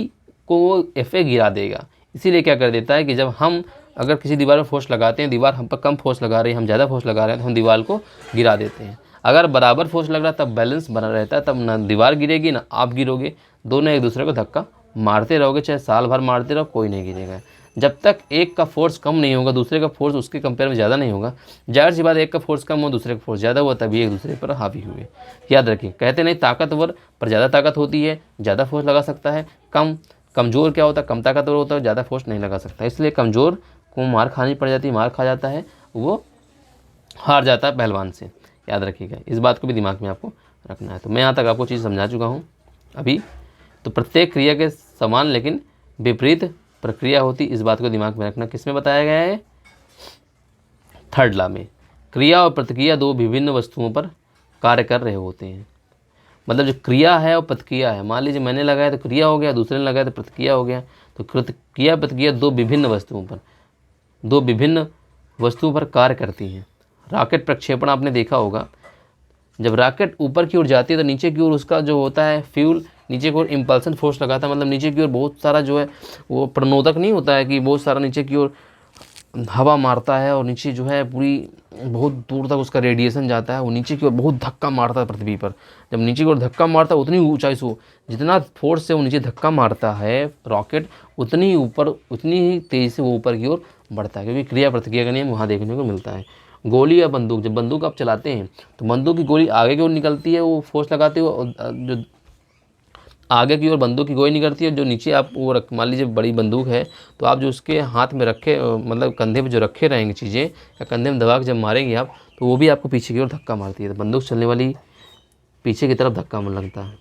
को एफ ए गिरा देगा। इसीलिए क्या कर देता है कि जब हम अगर किसी दीवार में फोर्स लगाते हैं, दीवार हम पर कम फोर्स लगा रही है, हम ज़्यादा फोर्स लगा रहे हैं, तो हम दीवार को गिरा देते हैं। अगर बराबर फोर्स लग रहा है तब बैलेंस बना रहता है, तब ना दीवार गिरेगी ना आप गिरोगे, दोनों एक दूसरे को धक्का मारते रहोगे, चाहे साल भर मारते रहो, कोई नहीं गिरेगा। जब तक एक का फोर्स कम नहीं होगा, दूसरे का फोर्स उसके कंपेयर में ज़्यादा नहीं होगा, जाहिर सी बात एक का फोर्स कम हो, दूसरे का फोर्स ज़्यादा हुआ, तभी एक दूसरे पर हावी हुए। याद रखिए, कहते नहीं ताकतवर पर ज़्यादा ताकत होती है, ज़्यादा फोर्स लगा सकता है, कमज़ोर क्या होता है, कम ताकतवर होता है, ज़्यादा फोर्स नहीं लगा सकता। इसलिए कमज़ोर को मार खानी पड़ जाती है, मार खा जाता है, वो हार जाता है पहलवान से। याद रखिएगा, इस बात को भी दिमाग में आपको रखना है। तो मैं यहाँ तक आपको चीज़ समझा चुका हूँ अभी। तो प्रत्येक क्रिया के समान लेकिन विपरीत प्रक्रिया होती, इस बात को दिमाग में रखना। किसमें बताया गया है, थर्ड लॉ में। क्रिया और प्रतिक्रिया 2 विभिन्न वस्तुओं पर कार्य कर रहे होते हैं। मतलब जो क्रिया है और प्रतिक्रिया है, मान लीजिए मैंने लगाया तो क्रिया हो गया, दूसरे ने लगाया तो प्रतिक्रिया हो गया। तो क्रिया प्रतिक्रिया दो विभिन्न वस्तुओं पर कार्य करती हैं। रॉकेट प्रक्षेपण आपने देखा होगा, जब रॉकेट ऊपर की ओर जाती है तो नीचे की ओर उसका जो होता है फ्यूल नीचे की ओर इम्पल्सन फोर्स लगाता है, मतलब नीचे की ओर बहुत सारा जो है वो प्रणोदक नहीं होता है कि बहुत सारा नीचे की ओर हवा मारता है और नीचे जो है पूरी बहुत दूर तक उसका रेडिएशन जाता है, वो नीचे की ओर बहुत धक्का मारता है पृथ्वी पर। जब नीचे की ओर धक्का मारता है उतनी ऊंचाई से जितना फोर्स से वो नीचे धक्का मारता है रॉकेट, उतनी ही तेज़ी से वो ऊपर की ओर बढ़ता है, क्योंकि क्रिया प्रतिक्रिया का नियम वहाँ देखने को मिलता है। गोली या बंदूक, जब बंदूक आप चलाते हैं तो बंदूक की गोली आगे की ओर निकलती है, वो फोर्स लगाते हुए जो आगे की ओर बंदूक की गोली निकलती है, जो नीचे आप वो मान लीजिए बड़ी बंदूक है तो आप जो उसके हाथ में रखे मतलब कंधे पे जो रखे रहेंगे चीज़ें या कंधे में दबा के जब मारेंगे आप तो वो भी आपको पीछे की ओर धक्का मारती है, तो बंदूक चलने वाली पीछे की तरफ धक्का लगता है।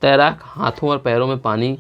तैराक हाथों और पैरों में पानी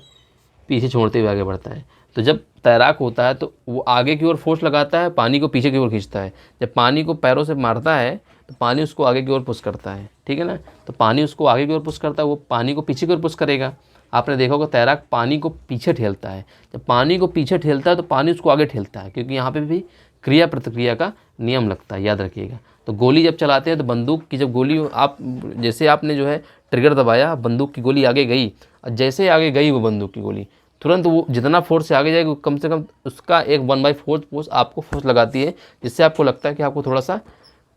पीछे छोड़ते हुए आगे बढ़ता है। तो जब तैराक होता है तो वो आगे की ओर फोर्स लगाता है, पानी को पीछे की ओर खींचता है। जब पानी को पैरों से मारता है तो पानी उसको आगे की ओर पुश करता है, ठीक है ना। तो पानी उसको आगे की ओर पुश करता है, वो पानी को पीछे की ओर पुश करेगा। आपने देखा होगा तैराक पानी को पीछे ठेलता है, जब पानी को पीछे ठेलता है तो पानी उसको आगे ठेलता है, क्योंकि यहाँ पे भी क्रिया प्रतिक्रिया का नियम लगता है, याद रखिएगा। तो गोली जब चलाते हैं तो बंदूक की जब गोली आप जैसे आपने जो है ट्रिगर दबाया, बंदूक की गोली आगे गई, और जैसे आगे गई वो बंदूक की गोली तुरंत वो जितना फोर्स से आगे जाएगी कम से कम उसका एक 1/4 फोर्स आपको फोर्स लगाती है, जिससे आपको लगता है कि आपको थोड़ा सा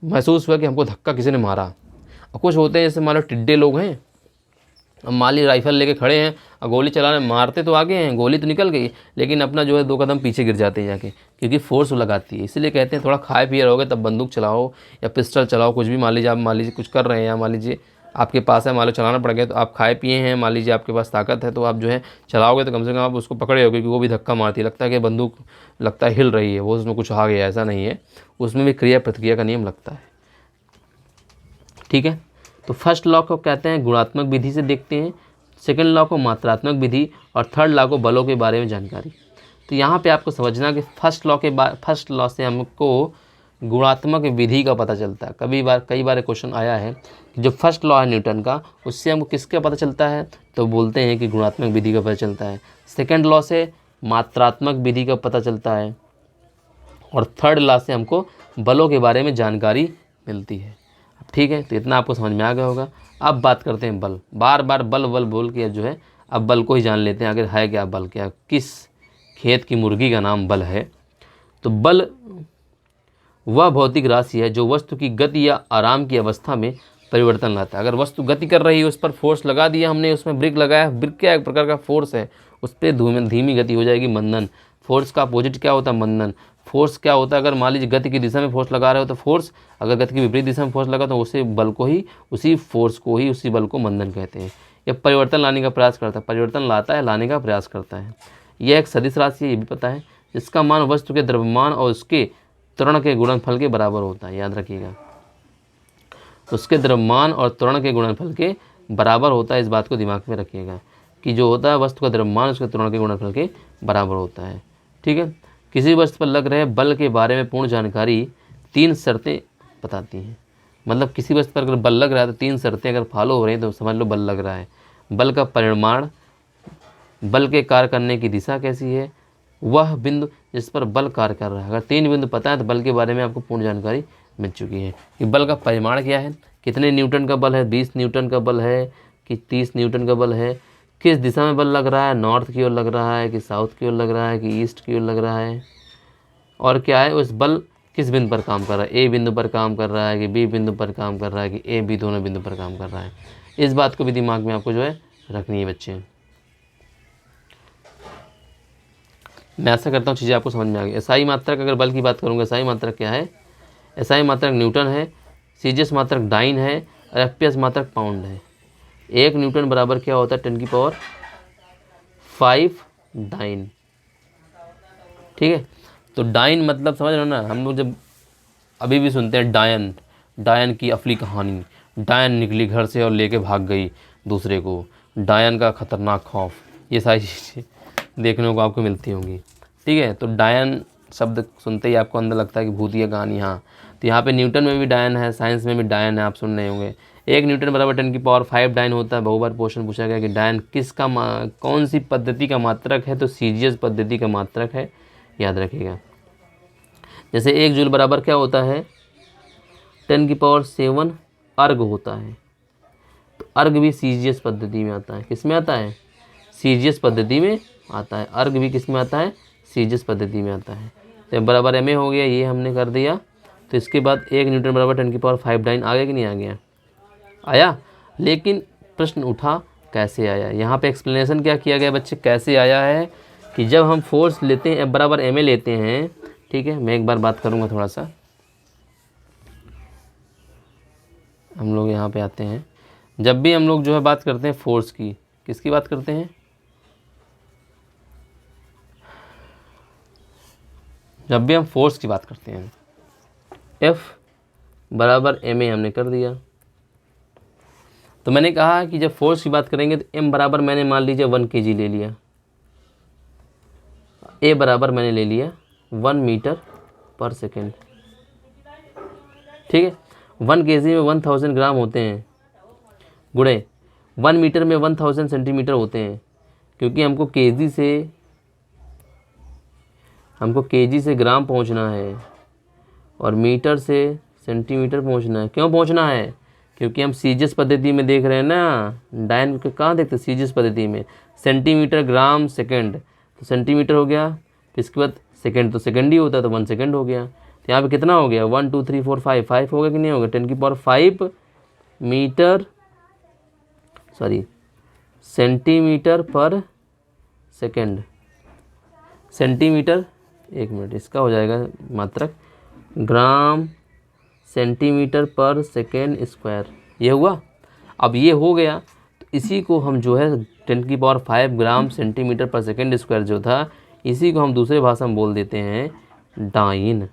महसूस हुआ कि हमको धक्का किसी ने मारा। और कुछ होते हैं जैसे मान लो टिड्डे लोग हैं, अब मान ली राइफल लेके खड़े हैं और गोली चलाने मारते तो आगे हैं, गोली तो निकल गई लेकिन अपना जो है 2 कदम पीछे गिर जाते हैं जाके, क्योंकि फोर्स वो लगाती है। इसीलिए कहते हैं थोड़ा खाए पिए रहोगे तब बंदूक चलाओ या पिस्टल चलाओ, कुछ भी मान लीजिए आप मान लीजिए कुछ कर रहे हैं या मान लीजिए आपके पास है, मान लो चलाना पड़ गया तो आप खाए पिए हैं, मान लीजिए आपके पास ताकत है तो आप जो है चलाओगे तो कम से कम आप उसको पकड़े हो, क्योंकि वो भी धक्का मारती है, लगता है कि बंदूक लगता है हिल रही है, वो उसमें कुछ आ गया, ऐसा नहीं है, उसमें भी क्रिया प्रतिक्रिया का नियम लगता है, ठीक है। तो फर्स्ट लॉ को कहते हैं गुणात्मक विधि से देखते हैं, सेकेंड लॉ को मात्रात्मक विधि, और थर्ड लॉ को बलों के बारे में जानकारी। तो यहाँ पे आपको समझना कि फर्स्ट लॉ से हमको गुणात्मक विधि का पता चलता है। कई बार क्वेश्चन आया है कि जो फर्स्ट लॉ है न्यूटन का, उससे हमको किसका पता चलता है, तो बोलते हैं कि गुणात्मक विधि का पता चलता है। सेकेंड लॉ से मात्रात्मक विधि का पता चलता है, और थर्ड लॉ से हमको बलों के बारे में जानकारी मिलती है, ठीक है। तो इतना आपको समझ में आ गया होगा। अब बात करते हैं बल, बार बार बल बल बोल के जो है अब बल को ही जान लेते हैं आखिर है क्या बल, क्या किस खेत की मुर्गी का नाम बल है। तो बल वह भौतिक राशि है जो वस्तु की गति या आराम की अवस्था में परिवर्तन लाता है। अगर वस्तु गति कर रही है उस पर फोर्स लगा दिया हमने, उसमें ब्रेक लगाया, ब्रेक क्या एक प्रकार का फोर्स है, उस पर धीमी गति हो जाएगी, मंदन। फोर्स का अपोजिट क्या होता है, मंदन। फोर्स क्या होता है, अगर मान लीजिए गति की दिशा में फोर्स लगा रहे हो तो फोर्स, अगर गति की विपरीत दिशा में फोर्स लगा तो उसी बल को ही, उसी फोर्स को ही, उसी बल को मंदन कहते हैं। यह परिवर्तन लाने का प्रयास करता है, परिवर्तन लाता है, लाने का प्रयास करता है। यह एक सदिश राशि है, ये भी पता है, जिसका मान वस्तु के द्रव्यमान और उसके त्वरण के गुणनफल के बराबर होता है, याद रखिएगा। उसके द्रव्यमान और त्वरण के गुणनफल के बराबर होता है, इस बात को दिमाग में रखिएगा कि जो होता है वस्तु का द्रव्यमान उसके त्वरण के गुणनफल के बराबर होता है, ठीक है। किसी वस्तु पर लग रहे बल के बारे में पूर्ण जानकारी 3 शर्तें बताती हैं। मतलब किसी वस्तु पर अगर बल लग रहा है तो 3 शर्तें अगर फॉलो हो रही हैं तो समझ लो बल लग रहा है। बल का परिमाण, बल के कार्य करने की दिशा कैसी है, वह बिंदु जिस पर बल कार्य कर रहा है। अगर 3 बिंदु पता है तो बल के बारे में आपको पूर्ण जानकारी मिल चुकी है कि बल का परिमाण क्या है, कितने न्यूटन का बल है, 20 न्यूटन का बल है कि 30 न्यूटन का बल है, किस दिशा में बल लग रहा है, नॉर्थ की ओर लग रहा है कि साउथ की ओर लग रहा है कि ईस्ट की ओर लग रहा है, और क्या है उस बल किस बिंदु पर काम कर रहा है, ए बिंदु पर काम कर रहा है कि बी बिंदु पर काम कर रहा है कि ए बी दोनों बिंदु पर काम कर रहा है। इस बात को भी दिमाग में आपको जो है रखनी है बच्चे। मैं आशा करता हूँ चीज़ें आपको समझ में आ गई। एसआई मात्रक, अगर बल की बात करूँगा, एसआई मात्रक क्या है, एसआई मात्रक न्यूटन है, सीजीएस मात्रक डाइन है, और एफपीएस मात्रक पाउंड है। 1 न्यूटन बराबर क्या होता है, 10⁵ डाइन, ठीक है। तो डाइन मतलब समझ रहे हो ना, हम लोग जब अभी भी सुनते हैं डायन की अफली कहानी, डायन निकली घर से और लेके भाग गई दूसरे को, डायन का खतरनाक खौफ, ये सारी चीज़ें देखने को आपको मिलती होंगी, ठीक है। तो डायन शब्द सुनते ही आपको अंदर लगता है कि भूतिया कहानी, हाँ। तो यहाँ पे न्यूटन में भी डायन है, साइंस में भी डायन है, आप सुन रहे होंगे। 1 न्यूटन बराबर 10⁵ डाइन होता है। बहुबार क्वेश्चन पूछा गया कि डाइन किसका कौन सी पद्धति का मात्रक है, तो सीजीएस पद्धति का मात्रक है, याद रखिएगा। जैसे 1 जूल बराबर क्या होता है, 10⁷ अर्ग होता है। तो अर्ग भी सीजीएस पद्धति में आता है। किस में आता है? सीजीएस पद्धति में आता है। अर्ग भी किस में आता है? सीजीएस पद्धति में आता है। तो बराबर एम ए हो गया, ये हमने कर दिया। तो इसके बाद 1 न्यूटन बराबर 10⁵ डाइन आ गया कि नहीं आ गया? आया। लेकिन प्रश्न उठा कैसे आया। यहाँ पे एक्सप्लेनेशन क्या किया गया बच्चे, कैसे आया है कि जब हम फोर्स लेते हैं बराबर एम ए लेते हैं, ठीक है, मैं एक बार बात करूँगा थोड़ा सा। हम लोग यहाँ पे आते हैं, जब भी हम लोग जो है बात करते हैं फोर्स की, किसकी बात करते हैं? जब भी हम फोर्स की बात करते हैं, F बराबर एम ए हमने कर दिया। तो मैंने कहा कि जब फोर्स की बात करेंगे तो M बराबर मैंने मान लीजिए 1 kg ले लिया, A बराबर मैंने ले लिया 1 मीटर पर सेकेंड, ठीक है। 1 kg में 1000 ग्राम होते हैं, गुणे 1 मीटर में 1000 सेंटीमीटर होते हैं। क्योंकि हमको केजी से ग्राम पहुंचना है और मीटर से सेंटीमीटर पहुंचना है। क्यों पहुंचना है? क्योंकि हम सीजीएस पद्धति में देख रहे हैं ना, डायन के कहाँ देखते हैं? सीजीएस पद्धति में सेंटीमीटर, ग्राम, सेकंड। तो सेंटीमीटर हो गया, फिर इसके बाद सेकंड, तो सेकंड ही होता है, तो 1 सेकंड हो गया। तो यहाँ पे कितना हो गया? 1 2 3 4 5 हो गया कि नहीं होगा? 10⁵ मीटर, सॉरी, सेंटीमीटर पर सेकंड। सेंटीमीटर, 1 मिनट, इसका हो जाएगा मात्रक ग्राम सेंटीमीटर पर सेकेंड स्क्वायर। ये हुआ। अब ये हो गया, तो इसी को हम जो है 10⁵ ग्राम सेंटीमीटर पर सेकेंड स्क्वायर जो था, इसी को हम दूसरे भाषा में बोल देते हैं डाइन।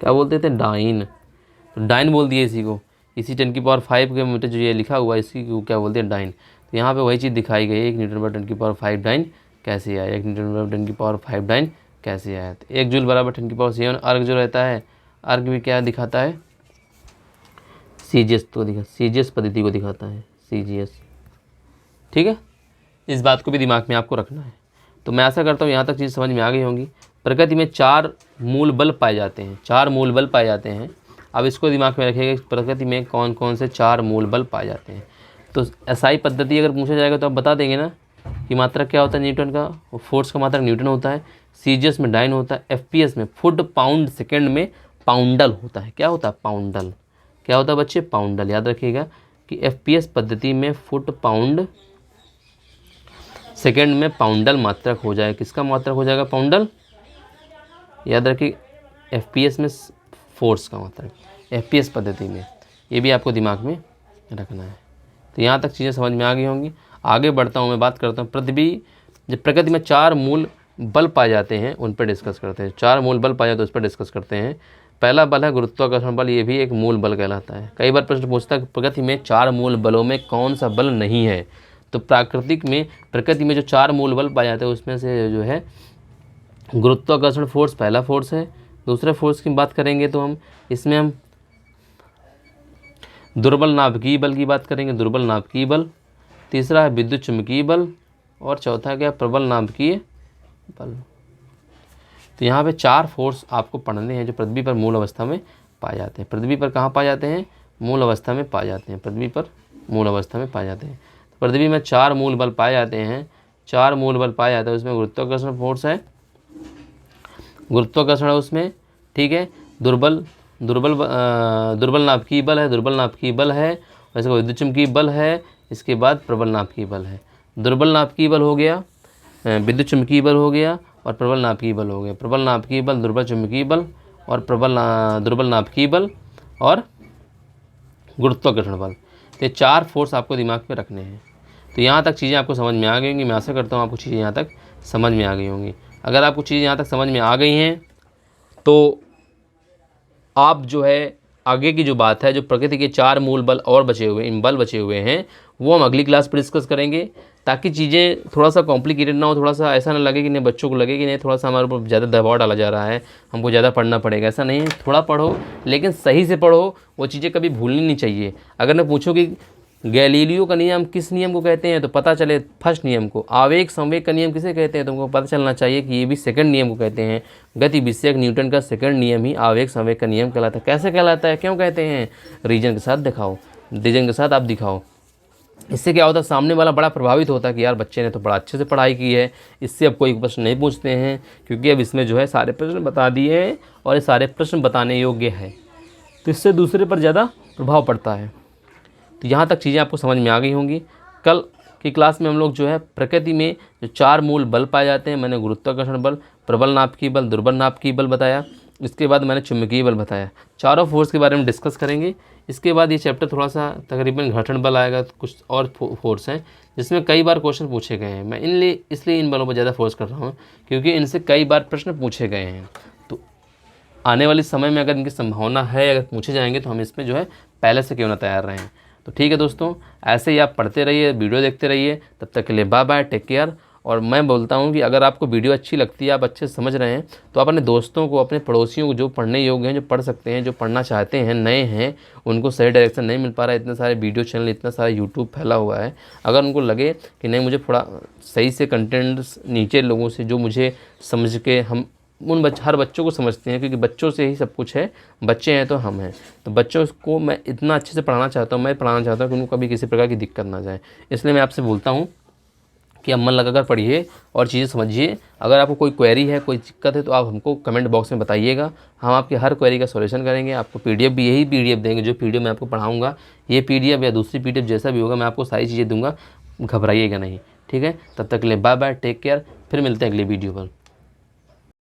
क्या बोलते थे? डाइन। तो डाइन बोल दिए इसी को, इसी 10⁵ के मीटर जो ये लिखा हुआ है, इसी को क्या बोलते हैं? डाइन। तो यहाँ पे वही चीज़ दिखाई गई, 1 न्यूटन बराबर 10⁵ डाइन कैसे आया, 1 न्यूटन बराबर 10⁵ डाइन कैसे आया। तो 1 जूल बराबर 10⁷ अर्ग जो रहता है, अर्ग भी क्या दिखाता है? सीजीएस तो सीजीएस पद्धति को दिखाता है, सीजीएस, ठीक है। इस बात को भी दिमाग में आपको रखना है। तो मैं आशा करता हूँ यहाँ तक चीज़ समझ में आ गई होंगी। प्रकृति में 4 मूल बल पाए जाते हैं, 4 मूल बल पाए जाते हैं। अब इसको दिमाग में रखिएगा, प्रकृति में कौन कौन से 4 मूल बल पाए जाते हैं। तो एसआई पद्धति अगर पूछा जाएगा तो आप बता देंगे ना कि मात्रक क्या होता है न्यूटन का, फोर्स का मात्रक न्यूटन होता है। सीजीएस में डाइन होता है, एफपीएस में फुट पाउंड सेकंड में पाउंडल होता है। क्या होता है? पाउंडल। क्या होता है बच्चे? पाउंडल। याद रखिएगा कि एफपीएस पद्धति में फुट पाउंड सेकंड में पाउंडल मात्रक हो जाए। किसका मात्रक हो जाएगा? पाउंडल। याद रखिए एफपीएस में फोर्स का मात्रक, एफपीएस पद्धति में, ये भी आपको दिमाग में रखना है। तो यहाँ तक चीज़ें समझ में आ गई होंगी। आगे बढ़ता हूँ, मैं बात करता हूँ पृथ्वी, जब प्रकृति में 4 मूल बल पाए जाते हैं उन पर डिस्कस करते हैं। 4 मूल बल पाए जाते हैं उस पर डिस्कस करते हैं। पहला बल है गुरुत्वाकर्षण बल, ये भी एक मूल बल कहलाता है। कई बार प्रश्न पूछता है कि प्रकृति में 4 मूल बलों में कौन सा बल नहीं है। तो प्रकृति में जो 4 मूल बल पाए जाते हैं उसमें से जो है गुरुत्वाकर्षण फोर्स पहला फोर्स है। दूसरे फोर्स की बात करेंगे तो इसमें हम दुर्बल नाभिकीय बल की बात करेंगे, दुर्बल नाभिकीय बल। तीसरा है विद्युत चुंबकीय बल और चौथा क्या? प्रबल नाभिकीय बल। तो यहाँ पे 4 फोर्स आपको पढ़ने हैं जो पृथ्वी पर मूल अवस्था में पाए जाते हैं। पृथ्वी पर कहाँ पाए जाते हैं? मूल अवस्था में पाए जाते हैं। पृथ्वी पर मूल अवस्था में पाए जाते हैं। तो पृथ्वी में 4 मूल बल पाए जाते हैं। 4 मूल बल पाए जाते हैं, उसमें गुरुत्वाकर्षण फोर्स है, गुरुत्वाकर्षण है उसमें, ठीक है। दुर्बल नाभिकीय बल है, दुर्बल नाभिकीय बल है, वैसे विद्युत चुंबकीय बल है, इसके बाद प्रबल नाभिकीय बल है। दुर्बल नाभिकीय बल हो गया, विद्युत चुंबकीय बल हो गया और प्रबल नाभिकीय बल हो गया। प्रबल नाभिकीय बल, दुर्बल चुंबकीय बल और दुर्बल नाभिकीय बल और गुरुत्वाकर्षण बल। तो ये 4 फोर्स आपको दिमाग में रखने हैं। तो यहाँ तक चीज़ें आपको समझ में आ गई होंगी। मैं आशा करता हूँ आपको चीज़ें यहाँ तक समझ में आ गई होंगी। अगर आपको चीज़ें यहाँ तक समझ में आ गई हैं तो आप जो है आगे की जो बात है, जो प्रकृति के 4 मूल बल और बचे हुए, इन बल बचे हुए हैं, वो हम अगली क्लास पर डिस्कस करेंगे, ताकि चीज़ें थोड़ा सा कॉम्प्लिकेटेड ना हो, थोड़ा सा ऐसा ना लगे कि नहीं बच्चों को लगे कि नहीं थोड़ा सा हमारे ऊपर ज़्यादा दबाव डाला जा रहा है, हमको ज़्यादा पढ़ना पड़ेगा। ऐसा नहीं है, थोड़ा पढ़ो लेकिन सही से पढ़ो, वो चीज़ें कभी भूलनी नहीं चाहिए। अगर मैं पूछूँ कि गैलीलियो का नियम किस नियम को कहते हैं, तो पता चले फर्स्ट नियम को। आवेग संवेग का नियम किसे कहते हैं, तुमको पता चलना चाहिए कि ये भी सेकंड नियम को कहते हैं। गति विषयक न्यूटन का सेकंड नियम ही आवेग संवेग का नियम कहलाता है। कैसे कहलाता है, क्यों कहते हैं, रीजन के साथ दिखाओ, रीजन के साथ आप दिखाओ। इससे क्या होता है, सामने वाला बड़ा प्रभावित होता है कि यार बच्चे ने तो बड़ा अच्छे से पढ़ाई की है, इससे अब कोई प्रश्न नहीं पूछते हैं, क्योंकि अब इसमें जो है सारे प्रश्न बता दिए हैं और ये सारे प्रश्न बताने योग्य है, तो इससे दूसरे पर ज़्यादा प्रभाव पड़ता है। तो यहाँ तक चीज़ें आपको समझ में आ गई होंगी। कल की क्लास में हम लोग जो है प्रकृति में जो 4 मूल बल पाए जाते हैं, मैंने गुरुत्वाकर्षण बल, प्रबल नाभिकीय बल, दुर्बल नाभिकीय बल बताया। इसके बाद मैंने चुंबकीय बल बताया। चारों फोर्स के बारे में डिस्कस करेंगे। इसके बाद ये चैप्टर थोड़ा सा तकरीबन घर्षण बल आएगा, कुछ और फोर्स हैं जिसमें कई बार क्वेश्चन पूछे गए हैं। मैं इसलिए इन बलों पर ज़्यादा फोर्स कर रहा हूँ क्योंकि इनसे कई बार प्रश्न पूछे गए हैं। तो आने वाले समय में अगर इनकी संभावना है, अगर पूछे जाएंगे तो हम इसमें जो है पहले से क्यों ना तैयार रहें। तो ठीक है दोस्तों, ऐसे ही आप पढ़ते रहिए, वीडियो देखते रहिए। तब तक के लिए बाय बाय, टेक केयर। और मैं बोलता हूँ कि अगर आपको वीडियो अच्छी लगती है, आप अच्छे से समझ रहे हैं, तो आप अपने दोस्तों को, अपने पड़ोसियों को, जो पढ़ने योग्य हैं, जो पढ़ सकते हैं, जो पढ़ना चाहते हैं, नए हैं, उनको सही डायरेक्शन नहीं मिल पा रहा है, इतने सारे वीडियो चैनल, इतना सारा यूट्यूब फैला हुआ है, अगर उनको लगे कि नहीं मुझे थोड़ा सही से कंटेंट नीचे लोगों से, जो मुझे समझ के, हम हर बच्चों को समझते हैं, क्योंकि बच्चों से ही सब कुछ है, बच्चे हैं तो हम हैं। तो बच्चों को मैं इतना अच्छे से पढ़ाना चाहता हूँ, मैं पढ़ाना चाहता हूँ कि उनको कभी किसी प्रकार की दिक्कत ना जाए। इसलिए मैं आपसे बोलता हूँ कि आप मन लगाकर पढ़िए और चीज़ें समझिए। अगर आपको कोई क्वेरी है, कोई दिक्कत है, तो आप हमको कमेंट बॉक्स में बताइएगा, हम आपकी हर क्वेरी का सॉल्यूशन करेंगे। आपको पीडीएफ भी यही पीडीएफ देंगे, जो पीडीएफ मैं आपको पढ़ाऊँगा, ये पीडीएफ या दूसरी पीडीएफ जैसा भी होगा, मैं आपको सारी चीज़ें दूँगा, घबराइएगा नहीं। ठीक है, तब तक के लिए बाय बाय, टेक केयर। फिर मिलते हैं अगली वीडियो पर।